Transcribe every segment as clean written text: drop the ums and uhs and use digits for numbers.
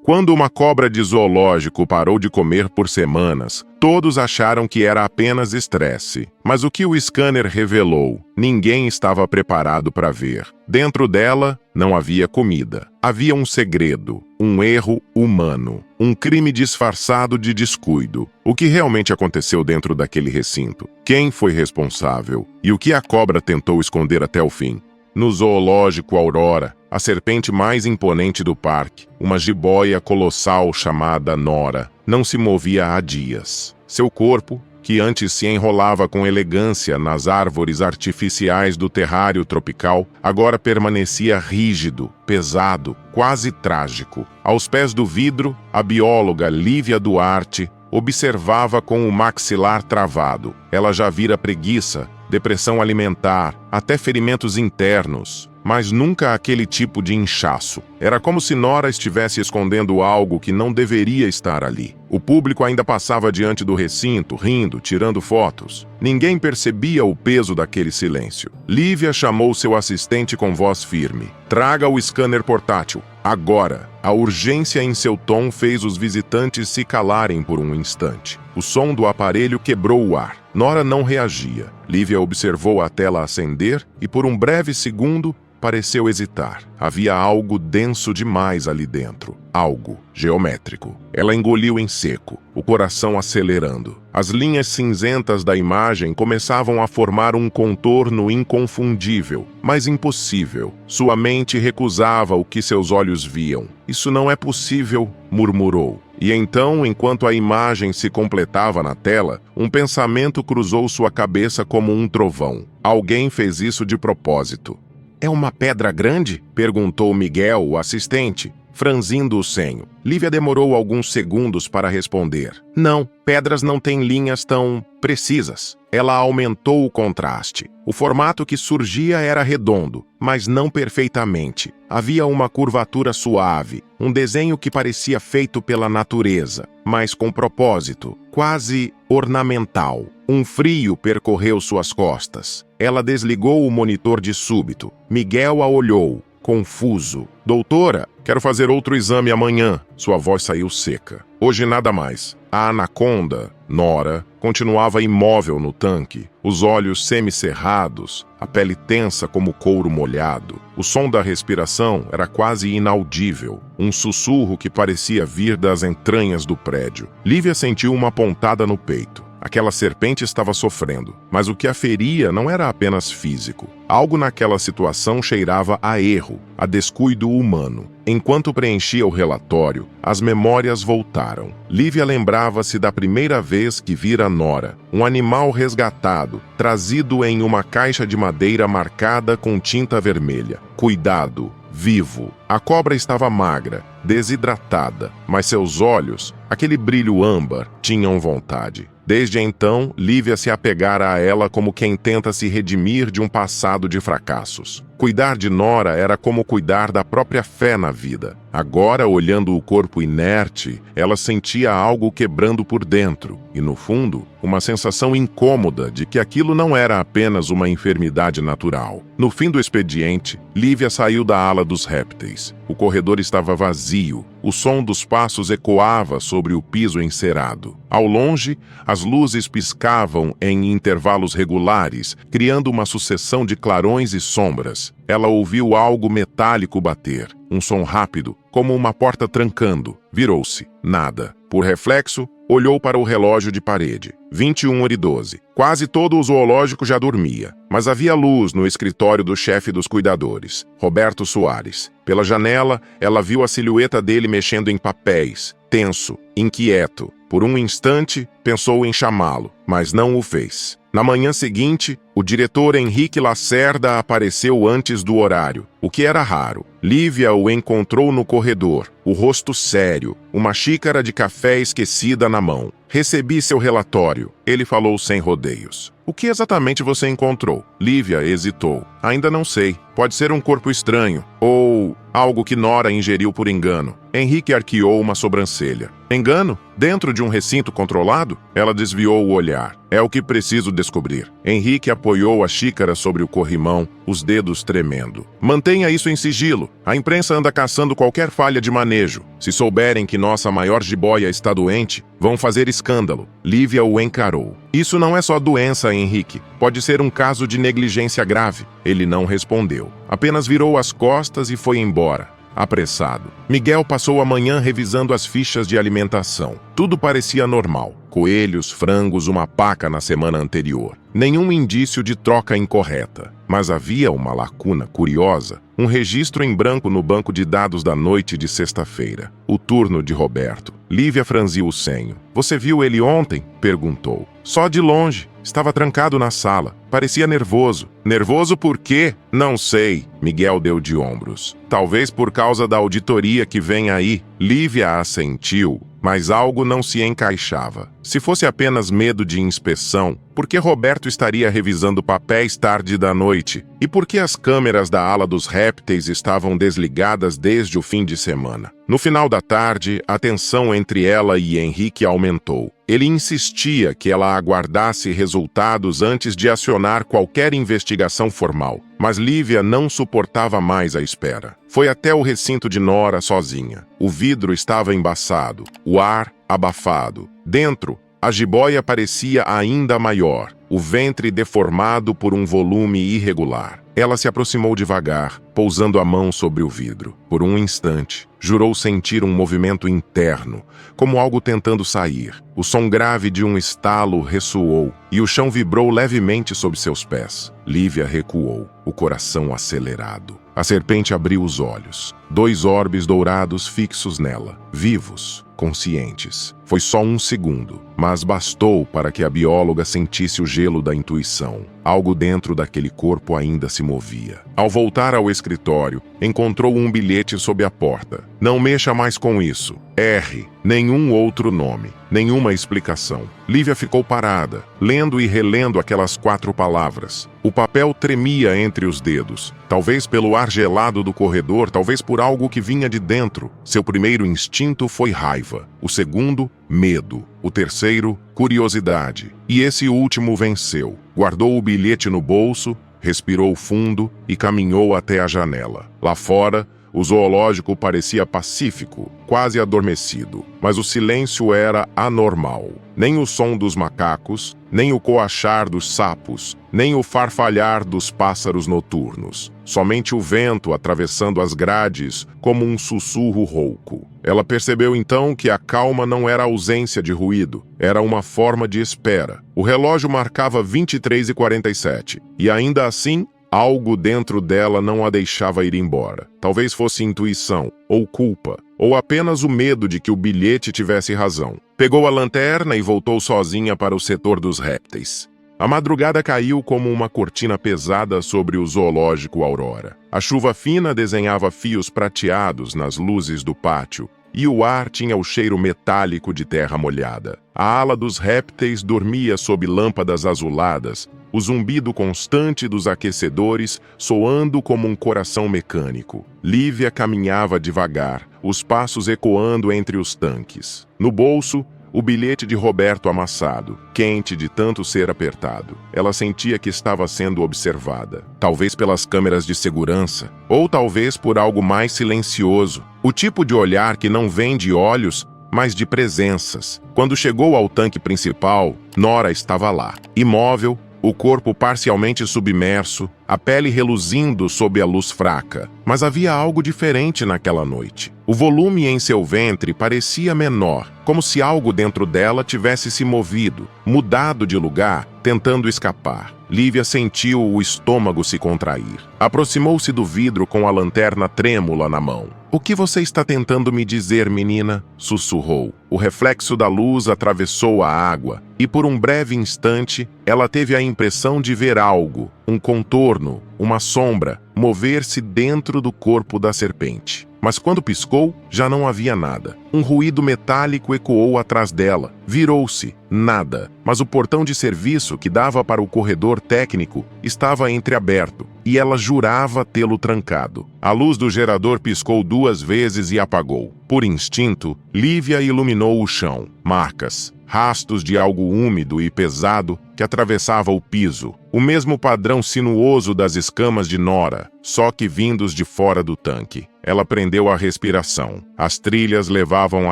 Quando uma cobra de zoológico parou de comer por semanas, todos acharam que era apenas estresse. Mas o que o scanner revelou, ninguém estava preparado para ver. Dentro dela, não havia comida. Havia um segredo, um erro humano, um crime disfarçado de descuido. O que realmente aconteceu dentro daquele recinto? Quem foi responsável? E o que a cobra tentou esconder até o fim? No zoológico Aurora, a serpente mais imponente do parque, uma jiboia colossal chamada Nora, não se movia há dias. Seu corpo, que antes se enrolava com elegância nas árvores artificiais do terrário tropical, agora permanecia rígido, pesado, quase trágico. Aos pés do vidro, a bióloga Lívia Duarte observava com o maxilar travado. Ela já vira preguiça, depressão alimentar, até ferimentos internos, mas nunca aquele tipo de inchaço. Era como se Nora estivesse escondendo algo que não deveria estar ali. O público ainda passava diante do recinto, rindo, tirando fotos. Ninguém percebia o peso daquele silêncio. Lívia chamou seu assistente com voz firme. "Traga o scanner portátil, agora!" A urgência em seu tom fez os visitantes se calarem por um instante. O som do aparelho quebrou o ar. Nora não reagia. Lívia observou a tela acender e, por um breve segundo, pareceu hesitar. Havia algo denso demais ali dentro. Algo geométrico. Ela engoliu em seco, o coração acelerando. As linhas cinzentas da imagem começavam a formar um contorno inconfundível, mas impossível. Sua mente recusava o que seus olhos viam. "Isso não é possível", murmurou. E então, enquanto a imagem se completava na tela, um pensamento cruzou sua cabeça como um trovão. Alguém fez isso de propósito. "É uma pedra grande?" perguntou Miguel, o assistente, franzindo o senho. Lívia demorou alguns segundos para responder. "Não, pedras não têm linhas tão precisas." Ela aumentou o contraste. O formato que surgia era redondo, mas não perfeitamente. Havia uma curvatura suave, um desenho que parecia feito pela natureza, mas com propósito, quase ornamental. Um frio percorreu suas costas. Ela desligou o monitor de súbito. Miguel a olhou, confuso. "Doutora, quero fazer outro exame amanhã." Sua voz saiu seca. "Hoje nada mais." A anaconda, Nora, continuava imóvel no tanque, os olhos semicerrados, a pele tensa como couro molhado. O som da respiração era quase inaudível, um sussurro que parecia vir das entranhas do prédio. Lívia sentiu uma pontada no peito. Aquela serpente estava sofrendo, mas o que a feria não era apenas físico. Algo naquela situação cheirava a erro, a descuido humano. Enquanto preenchia o relatório, as memórias voltaram. Lívia lembrava-se da primeira vez que vira Nora, um animal resgatado, trazido em uma caixa de madeira marcada com tinta vermelha. Cuidado, vivo. A cobra estava magra, desidratada, mas seus olhos, aquele brilho âmbar, tinham vontade. Desde então, Lívia se apegara a ela como quem tenta se redimir de um passado de fracassos. Cuidar de Nora era como cuidar da própria fé na vida. Agora, olhando o corpo inerte, ela sentia algo quebrando por dentro e, no fundo, uma sensação incômoda de que aquilo não era apenas uma enfermidade natural. No fim do expediente, Lívia saiu da ala dos répteis. O corredor estava vazio. O som dos passos ecoava sobre o piso encerado. Ao longe, as luzes piscavam em intervalos regulares, criando uma sucessão de clarões e sombras. Ela ouviu algo metálico bater, um som rápido, como uma porta trancando. Virou-se. Nada. Por reflexo, olhou para o relógio de parede. 21h12. Quase todo o zoológico já dormia, mas havia luz no escritório do chefe dos cuidadores, Roberto Soares. Pela janela, ela viu a silhueta dele mexendo em papéis, tenso, inquieto. Por um instante, pensou em chamá-lo, mas não o fez. Na manhã seguinte, o diretor Henrique Lacerda apareceu antes do horário, o que era raro. Lívia o encontrou no corredor, o rosto sério, uma xícara de café esquecida na mão. "Recebi seu relatório", ele falou sem rodeios. "O que exatamente você encontrou?" Lívia hesitou. "Ainda não sei. Pode ser um corpo estranho, ou algo que Nora ingeriu por engano." Henrique arqueou uma sobrancelha. Engano? Dentro de um recinto controlado? Ela desviou o olhar. É o que preciso descobrir. Henrique apoiou a xícara sobre o corrimão, os dedos tremendo. Mantenha isso em sigilo. A imprensa anda caçando qualquer falha de manejo. Se souberem que nossa maior jiboia está doente, vão fazer escândalo. Lívia o encarou. Isso não é só doença, Henrique. Pode ser um caso de negligência grave. Ele não respondeu. Apenas virou as costas e foi embora. Apressado. Miguel passou a manhã revisando as fichas de alimentação. Tudo parecia normal. Coelhos, frangos, uma paca na semana anterior. Nenhum indício de troca incorreta. Mas havia uma lacuna curiosa. Um registro em branco no banco de dados da noite de sexta-feira. O turno de Roberto. Lívia franziu o senho. Você viu ele ontem? Perguntou. Só de longe. Estava trancado na sala. Parecia nervoso. Nervoso por quê? Não sei. Miguel deu de ombros. Talvez por causa da auditoria que vem aí. Lívia assentiu, mas algo não se encaixava. Se fosse apenas medo de inspeção, por que Roberto estaria revisando papéis tarde da noite? E por que as câmeras da ala dos répteis estavam desligadas desde o fim de semana? No final da tarde, a tensão entre ela e Henrique aumentou. Ele insistia que ela aguardasse resultados antes de acionar qualquer investigação formal. Mas Lívia não suportava mais a espera. Foi até o recinto de Nora sozinha. O vidro estava embaçado, o ar abafado. Dentro, a jiboia parecia ainda maior, o ventre deformado por um volume irregular. Ela se aproximou devagar, pousando a mão sobre o vidro. Por um instante, jurou sentir um movimento interno, como algo tentando sair. O som grave de um estalo ressoou, e o chão vibrou levemente sob seus pés. Lívia recuou, o coração acelerado. A serpente abriu os olhos. 2 orbes dourados fixos nela, vivos, conscientes. Foi só um segundo, mas bastou para que a bióloga sentisse o gelo da intuição. Algo dentro daquele corpo ainda se movia. Ao voltar ao escritório, encontrou um bilhete sob a porta. Não mexa mais com isso. R. Nenhum outro nome. Nenhuma explicação. Lívia ficou parada, lendo e relendo aquelas 4 palavras. O papel tremia entre os dedos. Talvez pelo ar gelado do corredor, talvez por algo que vinha de dentro. Seu primeiro instinto foi raiva. O segundo, medo. O terceiro, curiosidade. E esse último venceu. Guardou o bilhete no bolso, respirou fundo e caminhou até a janela. Lá fora, o zoológico parecia pacífico, quase adormecido, mas o silêncio era anormal. Nem o som dos macacos, nem o coachar dos sapos, nem o farfalhar dos pássaros noturnos. Somente o vento atravessando as grades como um sussurro rouco. Ela percebeu então que a calma não era ausência de ruído, era uma forma de espera. O relógio marcava 23h47, e ainda assim, algo dentro dela não a deixava ir embora. Talvez fosse intuição, ou culpa, ou apenas o medo de que o bilhete tivesse razão. Pegou a lanterna e voltou sozinha para o setor dos répteis. A madrugada caiu como uma cortina pesada sobre o zoológico Aurora. A chuva fina desenhava fios prateados nas luzes do pátio, e o ar tinha o cheiro metálico de terra molhada. A ala dos répteis dormia sob lâmpadas azuladas, o zumbido constante dos aquecedores soando como um coração mecânico. Lívia caminhava devagar, os passos ecoando entre os tanques. No bolso, o bilhete de Roberto amassado, quente de tanto ser apertado. Ela sentia que estava sendo observada, talvez pelas câmeras de segurança, ou talvez por algo mais silencioso, o tipo de olhar que não vem de olhos, mas de presenças. Quando chegou ao tanque principal, Nora estava lá, imóvel, o corpo parcialmente submerso, a pele reluzindo sob a luz fraca. Mas havia algo diferente naquela noite. O volume em seu ventre parecia menor, como se algo dentro dela tivesse se movido, mudado de lugar, tentando escapar. Lívia sentiu o estômago se contrair. Aproximou-se do vidro com a lanterna trêmula na mão. "O que você está tentando me dizer, menina?" sussurrou. O reflexo da luz atravessou a água, e por um breve instante, ela teve a impressão de ver algo, um contorno, uma sombra, mover-se dentro do corpo da serpente. mas quando piscou, já não havia nada. Um ruído metálico ecoou atrás dela. Virou-se. Nada. Mas o portão de serviço que dava para o corredor técnico estava entreaberto, e ela jurava tê-lo trancado. A luz do gerador piscou 2 vezes e apagou. Por instinto, Lívia iluminou o chão. Marcas. Rastros de algo úmido e pesado que atravessava o piso. O mesmo padrão sinuoso das escamas de Nora, só que vindos de fora do tanque. Ela prendeu a respiração. As trilhas levavam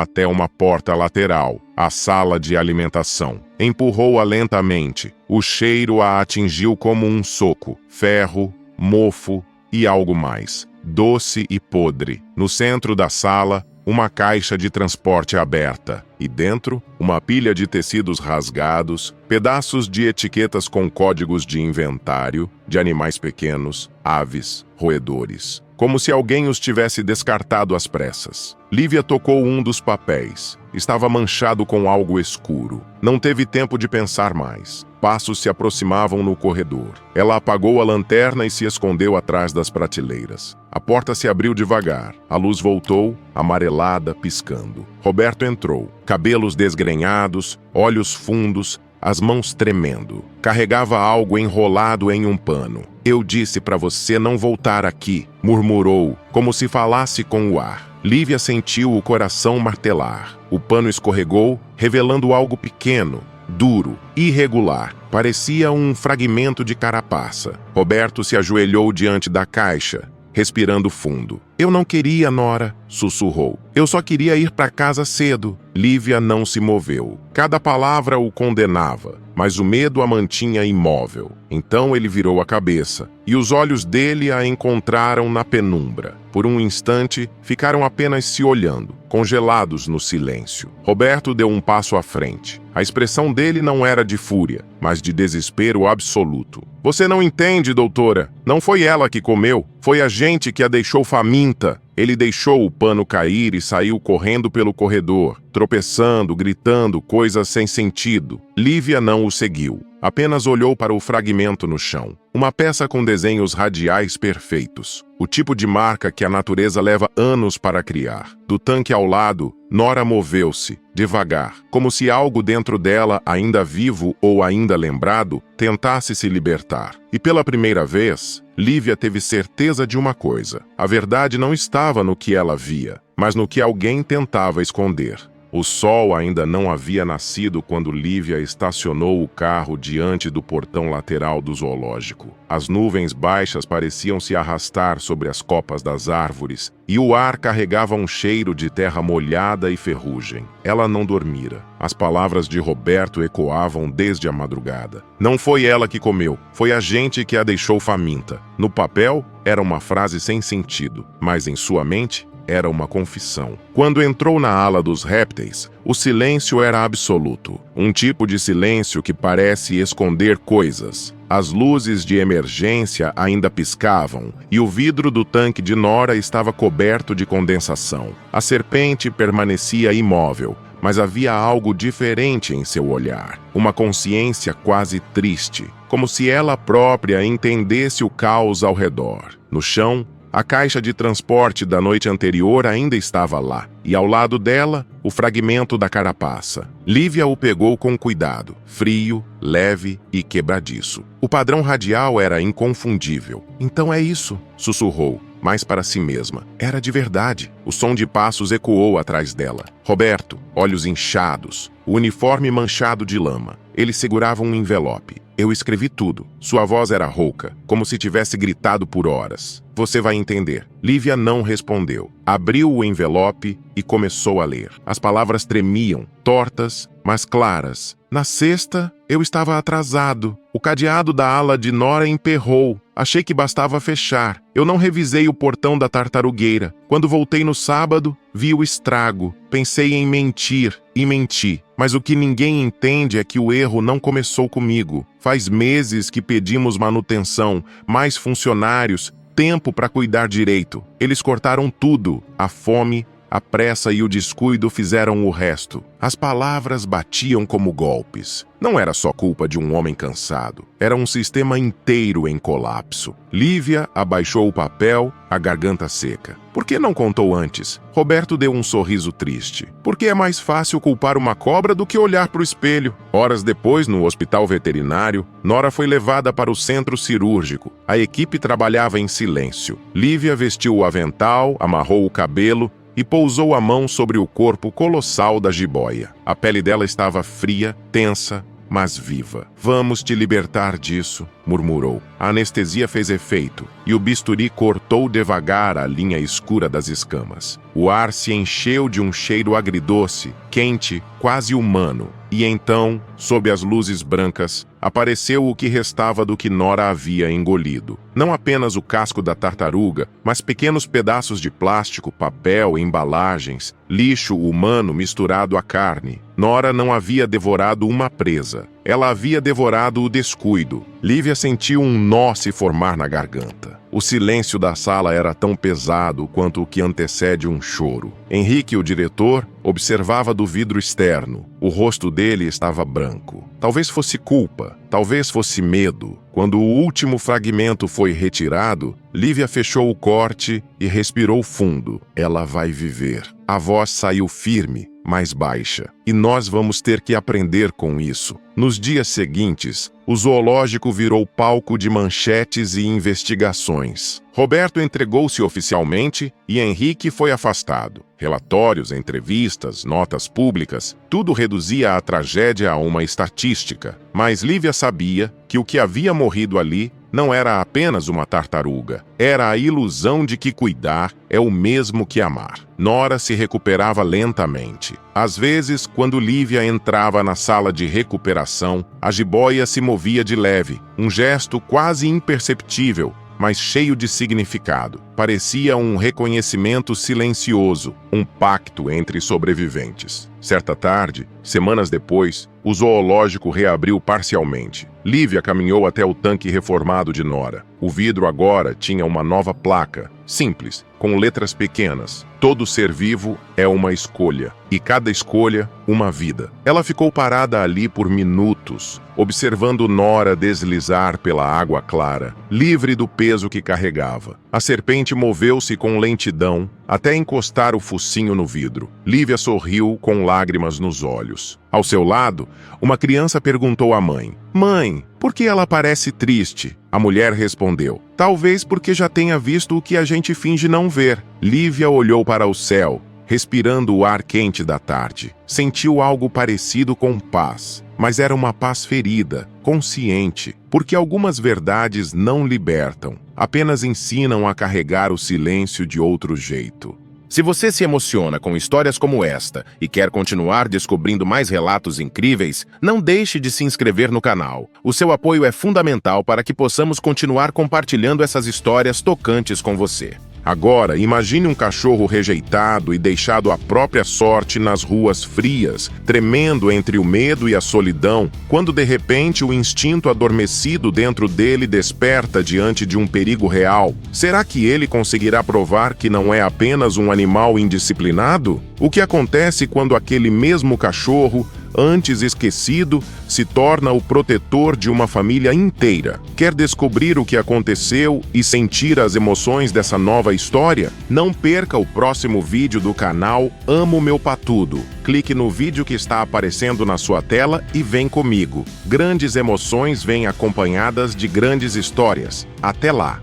até uma porta lateral, a sala de alimentação. Empurrou-a lentamente. O cheiro a atingiu como um soco. Ferro, mofo e algo mais. Doce e podre. No centro da sala, uma caixa de transporte aberta, e dentro, uma pilha de tecidos rasgados, pedaços de etiquetas com códigos de inventário, de animais pequenos, aves, roedores. Como se alguém os tivesse descartado às pressas. Lívia tocou um dos papéis. Estava manchado com algo escuro. Não teve tempo de pensar mais. Passos se aproximavam no corredor. Ela apagou a lanterna e se escondeu atrás das prateleiras. A porta se abriu devagar. A luz voltou, amarelada, piscando. Roberto entrou. Cabelos desgrenhados, olhos fundos, as mãos tremendo. Carregava algo enrolado em um pano. "Eu disse para você não voltar aqui", murmurou, como se falasse com o ar. Lívia sentiu o coração martelar. O pano escorregou, revelando algo pequeno, duro, irregular. Parecia um fragmento de carapaça. Roberto se ajoelhou diante da caixa, respirando fundo. "Eu não queria, Nora", sussurrou. "Eu só queria ir para casa cedo." Lívia não se moveu. Cada palavra o condenava, mas o medo a mantinha imóvel. Então ele virou a cabeça, e os olhos dele a encontraram na penumbra. Por um instante, ficaram apenas se olhando, congelados no silêncio. Roberto deu um passo à frente. A expressão dele não era de fúria, mas de desespero absoluto. "Você não entende, doutora. Não foi ela que comeu. Foi a gente que a deixou faminta." Ele deixou o pano cair e saiu correndo pelo corredor, tropeçando, gritando coisas sem sentido. Lívia não o seguiu. Apenas olhou para o fragmento no chão. Uma peça com desenhos radiais perfeitos. O tipo de marca que a natureza leva anos para criar. Do tanque ao lado, Nora moveu-se, devagar, como se algo dentro dela, ainda vivo ou ainda lembrado, tentasse se libertar. E pela primeira vez, Lívia teve certeza de uma coisa. A verdade não estava no que ela via, mas no que alguém tentava esconder. O sol ainda não havia nascido quando Lívia estacionou o carro diante do portão lateral do zoológico. As nuvens baixas pareciam se arrastar sobre as copas das árvores e o ar carregava um cheiro de terra molhada e ferrugem. Ela não dormira. As palavras de Roberto ecoavam desde a madrugada. "Não foi ela que comeu, foi a gente que a deixou faminta." No papel, era uma frase sem sentido, mas em sua mente, era uma confissão. Quando entrou na ala dos répteis, o silêncio era absoluto. Um tipo de silêncio que parece esconder coisas. As luzes de emergência ainda piscavam, e o vidro do tanque de Nora estava coberto de condensação. A serpente permanecia imóvel, mas havia algo diferente em seu olhar. Uma consciência quase triste, como se ela própria entendesse o caos ao redor. No chão, a caixa de transporte da noite anterior ainda estava lá, e ao lado dela, o fragmento da carapaça. Lívia o pegou com cuidado, frio, leve e quebradiço. O padrão radial era inconfundível. "Então é isso", sussurrou, mas para si mesma. Era de verdade. O som de passos ecoou atrás dela. Roberto, olhos inchados, o uniforme manchado de lama. Ele segurava um envelope. "Eu escrevi tudo." Sua voz era rouca, como se tivesse gritado por horas. "Você vai entender." Lívia não respondeu. Abriu o envelope e começou a ler. As palavras tremiam, tortas, mas claras. "Na sexta, eu estava atrasado. O cadeado da ala de Nora emperrou. Achei que bastava fechar. Eu não revisei o portão da tartarugueira. Quando voltei no sábado, vi o estrago. Pensei em mentir e menti. Mas o que ninguém entende é que o erro não começou comigo. Faz meses que pedimos manutenção, mais funcionários, tempo para cuidar direito. Eles cortaram tudo: a fome, A pressa e o descuido fizeram o resto. As palavras batiam como golpes. Não era só culpa de um homem cansado. Era um sistema inteiro em colapso. Lívia abaixou o papel, a garganta seca. Por que não contou antes? Roberto deu um sorriso triste. Porque é mais fácil culpar uma cobra do que olhar para o espelho. Horas depois, no hospital veterinário, Nora foi levada para o centro cirúrgico. A equipe trabalhava em silêncio. Lívia vestiu o avental, amarrou o cabelo e pousou a mão sobre o corpo colossal da jiboia. A pele dela estava fria, tensa, mas viva. "Vamos te libertar disso", murmurou. A anestesia fez efeito e o bisturi cortou devagar a linha escura das escamas. O ar se encheu de um cheiro agridoce, quente, quase humano. E então, sob as luzes brancas, apareceu o que restava do que Nora havia engolido. Não apenas o casco da tartaruga, mas pequenos pedaços de plástico, papel, embalagens, lixo humano misturado à carne. Nora não havia devorado uma presa. Ela havia devorado o descuido. Lívia sentiu um nó se formar na garganta. O silêncio da sala era tão pesado quanto o que antecede um choro. Henrique, o diretor, observava do vidro externo. O rosto dele estava branco. Talvez fosse culpa, talvez fosse medo. Quando o último fragmento foi retirado, Lívia fechou o corte e respirou fundo. Ela vai viver. A voz saiu firme, mais baixa. E nós vamos ter que aprender com isso. Nos dias seguintes, o zoológico virou palco de manchetes e investigações. Roberto entregou-se oficialmente e Henrique foi afastado. Relatórios, entrevistas, notas públicas, tudo reduzia a tragédia a uma estatística. Mas Lívia sabia que o que havia morrido ali não era apenas uma tartaruga. Era a ilusão de que cuidar é o mesmo que amar. Nora se recuperava lentamente. Às vezes, quando Lívia entrava na sala de recuperação, a jiboia se movia de leve, um gesto quase imperceptível, mas cheio de significado. Parecia um reconhecimento silencioso, um pacto entre sobreviventes. Certa tarde, semanas depois, o zoológico reabriu parcialmente. Lívia caminhou até o tanque reformado de Nora. O vidro agora tinha uma nova placa, simples, com letras pequenas. Todo ser vivo é uma escolha, e cada escolha, uma vida. Ela ficou parada ali por minutos, observando Nora deslizar pela água clara, livre do peso que carregava. A serpente moveu-se com lentidão, até encostar o focinho no vidro. Lívia sorriu com lágrimas nos olhos. Ao seu lado, uma criança perguntou à mãe: "Mãe, por que ela parece triste?" A mulher respondeu: "Talvez porque já tenha visto o que a gente finge não ver." Lívia olhou para o céu, respirando o ar quente da tarde. Sentiu algo parecido com paz, mas era uma paz ferida, consciente, porque algumas verdades não libertam, apenas ensinam a carregar o silêncio de outro jeito. Se você se emociona com histórias como esta e quer continuar descobrindo mais relatos incríveis, não deixe de se inscrever no canal. O seu apoio é fundamental para que possamos continuar compartilhando essas histórias tocantes com você. Agora, imagine um cachorro rejeitado e deixado à própria sorte nas ruas frias, tremendo entre o medo e a solidão, quando de repente o instinto adormecido dentro dele desperta diante de um perigo real. Será que ele conseguirá provar que não é apenas um animal indisciplinado? O que acontece quando aquele mesmo cachorro, antes esquecido, se torna o protetor de uma família inteira? Quer descobrir o que aconteceu e sentir as emoções dessa nova história? Não perca o próximo vídeo do canal Amo Meu Patudo. Clique no vídeo que está aparecendo na sua tela e vem comigo. Grandes emoções vêm acompanhadas de grandes histórias. Até lá!